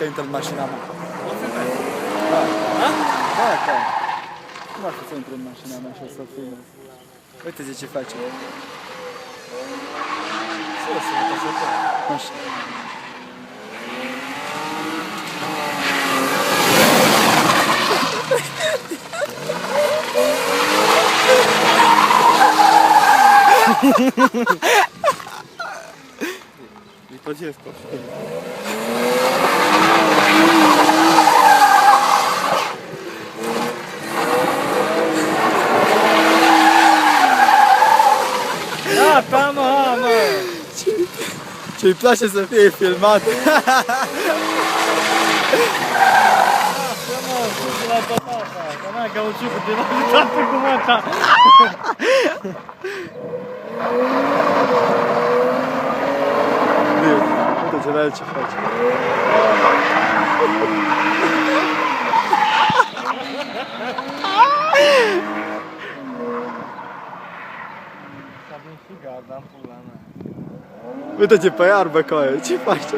că intră în mașina mea. O filmez. Da. Da? Da, da. Cum ar fi să intru în mașina mea și o să filmez? Uite ce face. Așa. И подъезд. Da, ta mamă! Ce-i place să fie filmat. La totata, că n-a cauciucul de la toată cu măta. Uite ce la el ce face. S-a vins și garda în pula mea. Uite ce pe iarbă coaie, ce faci asta?